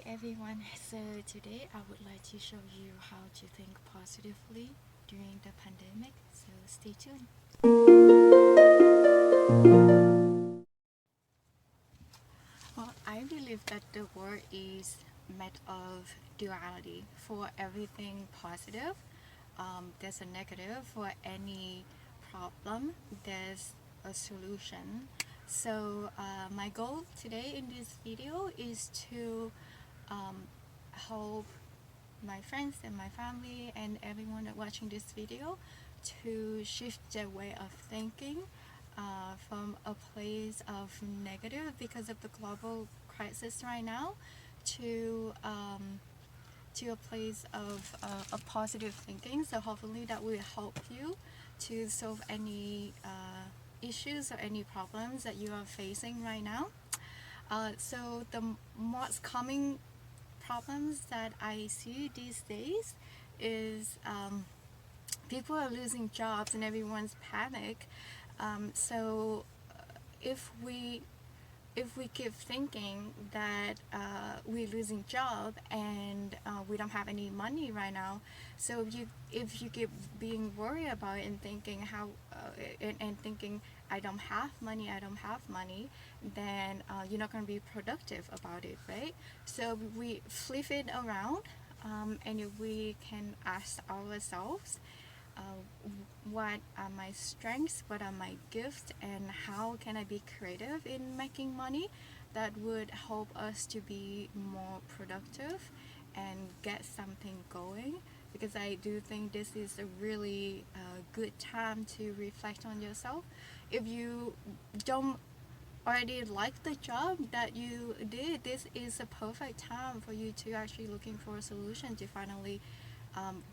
everyone, so today I would like to show you how to think positively during the pandemic, so stay tuned. Well, I believe that the world is made of duality. For everything positive, there's a negative. For any problem, there's a solution. So my goal today in this video is to help my friends and my family and everyone that watching this video to shift their way of thinking from a place of negative because of the global crisis right now to a place of positive thinking. So hopefully that will help you to solve any issues or any problems that you are facing right now. So the most common problems that I see these days is people are losing jobs and everyone's panic. So if we keep thinking that we're losing job and we don't have any money right now, so if you keep being worried about it and thinking how and thinking I don't have money, then you're not going to be productive about it, right? So we flip it around, and if we can ask ourselves, what are my strengths, what are my gifts, and how can I be creative in making money, that would help us to be more productive and get something going. Because I do think this is a really good time to reflect on yourself. If you don't already like the job that you did, this is a perfect time for you to actually looking for a solution to finally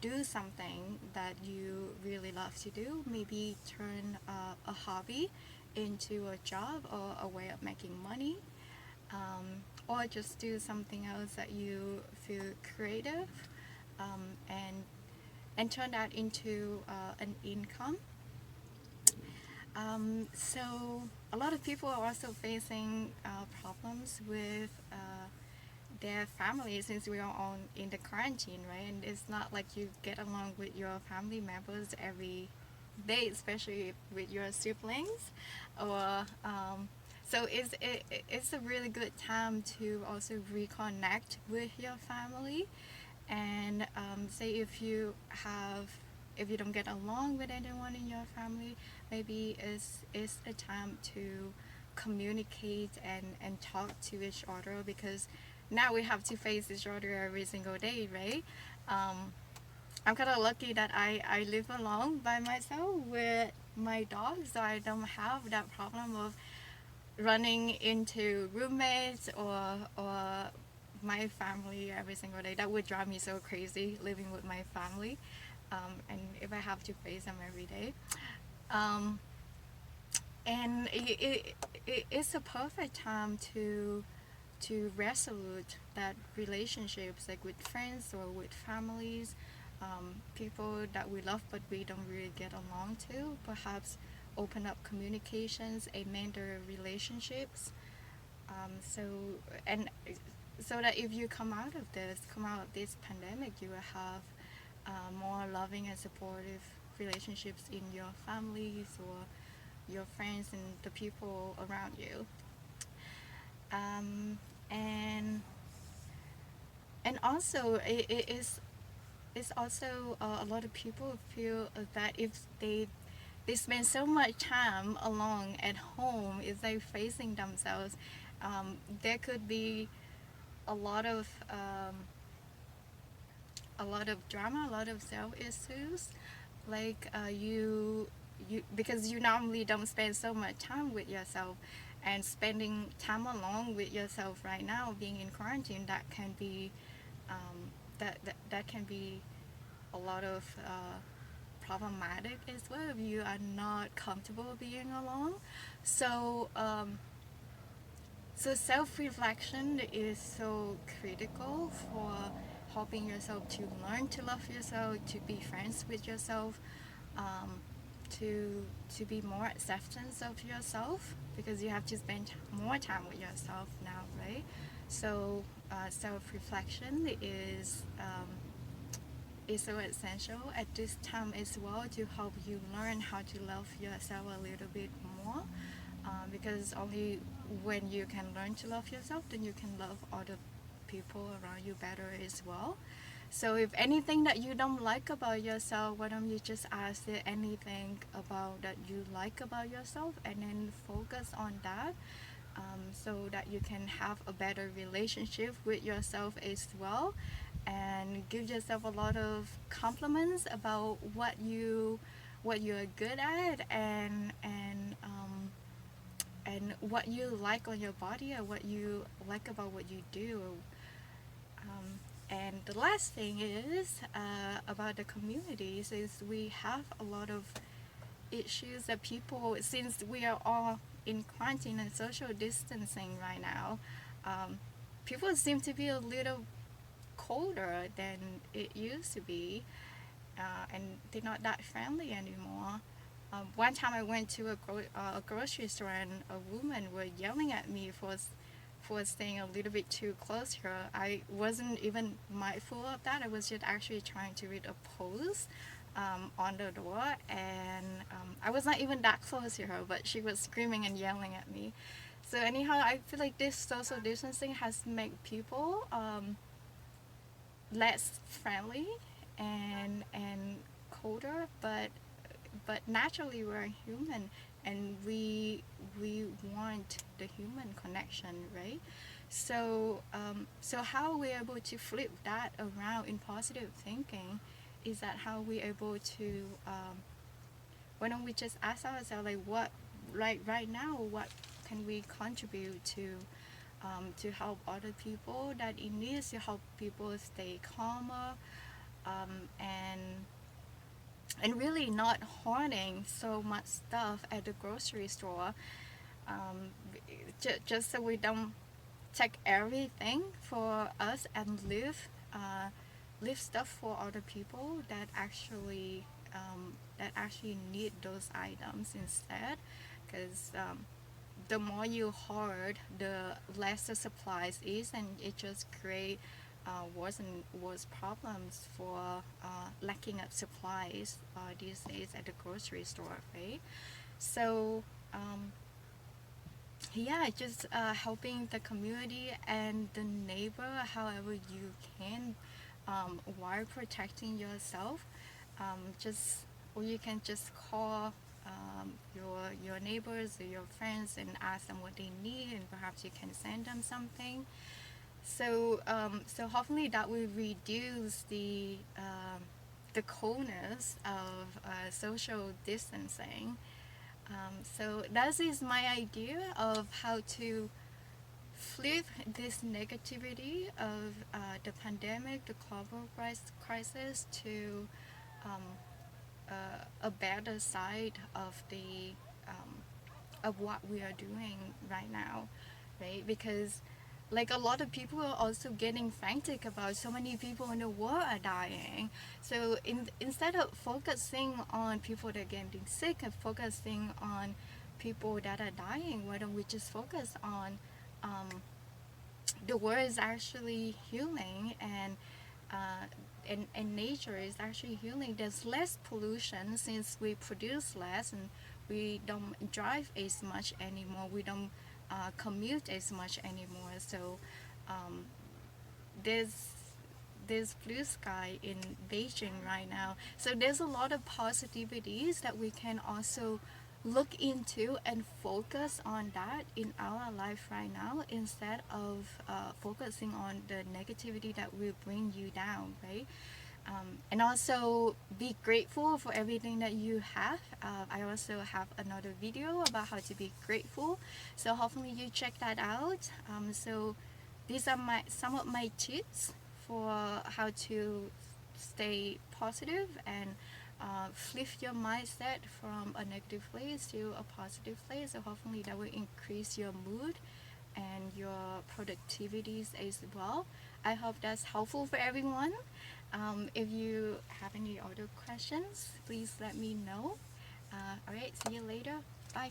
do something that you really love to do. Maybe turn a hobby into a job or a way of making money, or just do something else that you feel creative, and turn that into an income. So a lot of people are also facing problems with their families, since we are all in the quarantine, right? And it's not like you get along with your family members every day, especially with your siblings, or so it's a really good time to also reconnect with your family. And say if you don't get along with anyone in your family, maybe it's a time to communicate and talk to each other, because now we have to face each other every single day, right? I'm kind of lucky that I live alone by myself with my dog, so I don't have that problem of running into roommates or my family every single day. That would drive me so crazy, living with my family, and if I have to face them every day. Um, and it's a perfect time to resolute that relationships, like with friends or with families, people that we love but we don't really get along to. Perhaps open up communications, amend their relationships. So and so that if you come out of this pandemic, you will have more loving and supportive relationships in your families or your friends and the people around you. Um, and also it is it's also a lot of people feel that if they spend so much time alone at home, if they're facing themselves, there could be a lot of drama, a lot of self issues, like you because you normally don't spend so much time with yourself, and spending time alone with yourself right now, being in quarantine, that can be that can be a lot of problematic as well if you are not comfortable being alone. So so self-reflection is so critical for helping yourself to learn to love yourself, to be friends with yourself, um, to be more acceptance of yourself, because you have to spend more time with yourself now, right? So self-reflection is so essential at this time as well, to help you learn how to love yourself a little bit more, because only when you can learn to love yourself, then you can love other people around you better as well. So if anything that you don't like about yourself, why don't you just ask it anything about that you like about yourself, and then focus on that, so that you can have a better relationship with yourself as well, and give yourself a lot of compliments about what you're good at, and what you like on your body, or what you like about what you do. And the last thing is, about the communities, is we have a lot of issues that people, since we are all in quarantine and social distancing right now, people seem to be a little colder than it used to be, and they're not that friendly anymore. One time I went to a grocery store, and a woman was yelling at me for staying a little bit too close to her. I wasn't even mindful of that. I was just actually trying to read a post, on the door, and I was not even that close to her, but she was screaming and yelling at me. So anyhow, I feel like this social distancing has made people, less friendly and colder, but naturally we're human, and we want the human connection, right? So how we're able to flip that around in positive thinking, is that how we're able to, why don't we just ask ourselves, like, what, right now, what can we contribute to help other people that it needs, to help people stay calmer, and really not hoarding so much stuff at the grocery store, just so we don't take everything for us, and leave stuff for other people that actually need those items instead, because, the more you hoard, the less the supplies is, and it just create, worse and worse problems for, lacking of supplies, these days at the grocery store, right? So, yeah, just, helping the community and the neighbor however you can, while protecting yourself. Just, or you can just call, your neighbors or your friends, and ask them what they need, and perhaps you can send them something. So hopefully that will reduce the coldness of, social distancing. So that is my idea of how to flip this negativity of, the pandemic, the global crisis, to, um, a better side of of what we are doing right now, right? Because, like, a lot of people are also getting frantic about so many people in the world are dying. So instead of focusing on people that are getting sick, and focusing on people that are dying, why don't we just focus on, the world is actually healing, uh, and nature is actually healing. There's less pollution since we produce less, and we don't drive as much anymore. We don't, commute as much anymore. So, um, there's there's blue sky in Beijing right now. So there's a lot of positivities that we can also look into, and focus on that in our life right now, instead of, focusing on the negativity that will bring you down, right? And also be grateful for everything that you have. I also have another video about how to be grateful, so hopefully you check that out. So these are some of my tips for how to stay positive, and, flip your mindset from a negative place to a positive place. So hopefully that will increase your mood and your productivities as well. I hope that's helpful for everyone. If you have any other questions, please let me know. Alright, see you later. Bye.